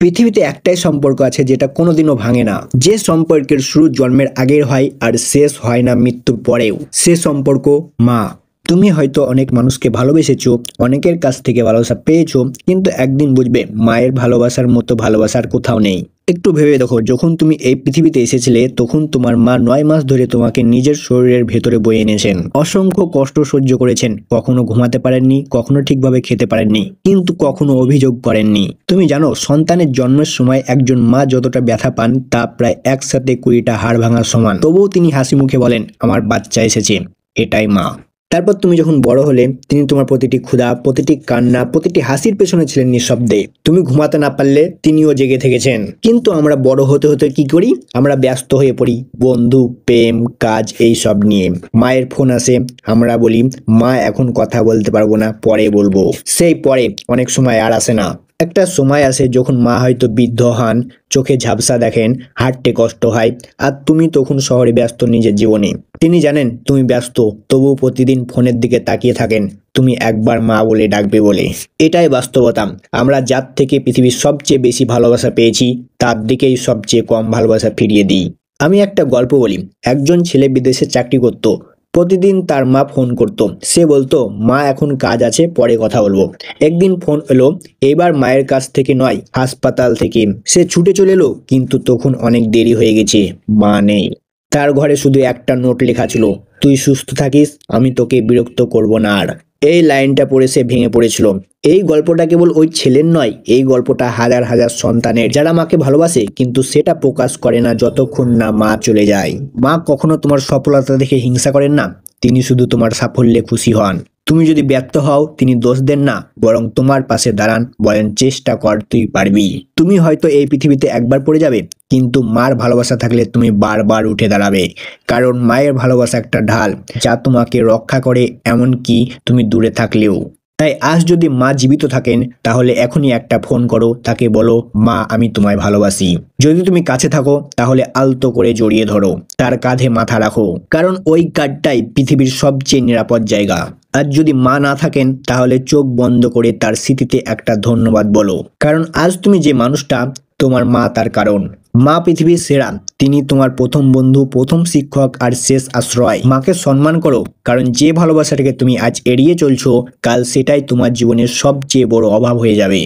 পৃথিবীতে একটাই সম্পর্ক আছে যেটা কোনোদিনও ভাঙে না, যে সম্পর্কের শুরু জন্মের আগের হয় আর শেষ হয় না মৃত্যুর পরেও। সে সম্পর্ক মা। তুমি হয়তো অনেক মানুষকে ভালোবেসেছো, অনেকের কাছ থেকে ভালোবাসা পেয়েছো, কিন্তু একদিন বুঝবে মায়ের ভালোবাসার মতো ভালোবাসার কোথাও নেই। একটু ভেবে দেখো, যখন তুমি এই পৃথিবীতে এসেছিলে তখন তোমার মা 9 মাস ধরে তোমাকে নিজের শরীরের ভেতরে বয়ে এনেছেন। অসংখ্য কষ্ট সহ্য করেছেন, কখনো ঘুমাতে পারেননি, কখনো ঠিকভাবে খেতে পারেননি, কিন্তু কখনো অভিযোগ করেননি। তুমি জানো, সন্তানের জন্মের সময় একজন মা যতটা ব্যথা পান তা প্রায় একসাথে 20টা হাড় ভাঙার সমান। তবুও তিনি হাসি মুখে বলেন, আমার বাচ্চা এসেছে, এটাই মা। তারপর তুমি যখন বড় হলে, তিনি তোমার প্রতিটি ক্ষুধা, প্রতিটি কান্না, প্রতিটি হাসির পেছনে ছিলেন নিঃশব্দে। তুমি ঘুমাতে না পারলে তিনিও জেগে থেকেছেন। কিন্তু আমরা বড় হতে হতে কি করি? আমরা ব্যস্ত হয়ে পড়ি বন্ধু, প্রেম, কাজ এই সব নিয়ে। মায়ের ফোন আসে, আমরা বলি মা এখন কথা বলতে পারবো না, পরে বলবো। সেই পরে অনেক সময় আর আসে না। একটা সময় আসে যখন মা হয়তো বৃদ্ধ হন, চোখে ঝাপসা দেখেন, হাঁটতে কষ্ট হয়, আর তুমি তখন শহরে ব্যস্ত নিজের জীবনে। তিনি জানেন তুমি ব্যস্ত, তবুও প্রতিদিন ফোনের দিকে তাকিয়ে থাকেন তুমি একবার মা বলে ডাকবে বলে। এটাই বাস্তবতা। আমরা যার থেকে পৃথিবীর সবচেয়ে বেশি ভালোবাসা পেয়েছি তার দিকেই সবচেয়ে কম ভালোবাসা ফিরিয়ে দিই। আমি একটা গল্প বলি। একজন ছেলে বিদেশে চাকরি করত। প্রতিদিন তার মা ফোন করত। সে বলতো, মা এখন কাজ আছে, পরে কথা বলবো। একদিন ফোন এলো, এবার মায়ের কাছ থেকে নয়, হাসপাতাল থেকে। সে ছুটে চলে এলো, কিন্তু তখন অনেক দেরি হয়ে গেছে, মা নেই। তার ঘরে শুধু একটা নোট লেখা ছিল, তুই সুস্থ থাকিস, আমি তোকে বিরক্ত করব না আর। এই লাইনটা পড়ে সে ভেঙে পড়েছিল। এই গল্পটা কেবল ওই ছেলের নয়, এই গল্পটা হাজার হাজার সন্তানের, যারা মাকে ভালোবাসে কিন্তু সেটা প্রকাশ করে না যতক্ষণ না মা চলে যায়। মা কখনো তোমার সফলতা দেখে হিংসা করেন না, তিনি শুধু তোমার সাফল্যে খুশি হন। তুমি যদি ব্যর্থ হও, তিনি দোষ দেন না, বরং তোমার পাশে দাঁড়ান, বলেন চেষ্টা কর, তুই পারবি। তুমি হয়তো এই পৃথিবীতে একবার পড়ে যাবে, কিন্তু মার ভালোবাসা থাকলে তুমি বারবার উঠে দাঁড়াবে। কারণ মায়ের ভালোবাসা একটা ঢাল, যা তোমাকে রক্ষা করে এমনকি তুমি দূরে থাকলেও। তাই আজ যদি মা জীবিত থাকেন, তাহলে এখনই একটা ফোন করো, তাকে বলো, মা আমি তোমায় ভালোবাসি। যদি তুমি কাছে থাকো, তাহলে আলতো করে জড়িয়ে ধরো, তার কাঁধে মাথা রাখো, কারণ ওই কাঁধটাই পৃথিবীর সবচেয়ে নিরাপদ জায়গা। আর যদি মা না থাকেন, তাহলে চোখ বন্ধ করে তার স্মৃতিতে একটা ধন্যবাদ বলো, কারণ আজ তুমি যে মানুষটা, তোমার মা তার কারণ। মা পৃথিবীর সেরা, তিনি তোমার প্রথম বন্ধু, প্রথম শিক্ষক আর শেষ আশ্রয়। মাকে সম্মান করো, কারণ যে ভালোবাসাটাকে তুমি আজ এড়িয়ে চলছো, কাল সেটাই তোমার জীবনের সবচেয়ে বড় অভাব হয়ে যাবে।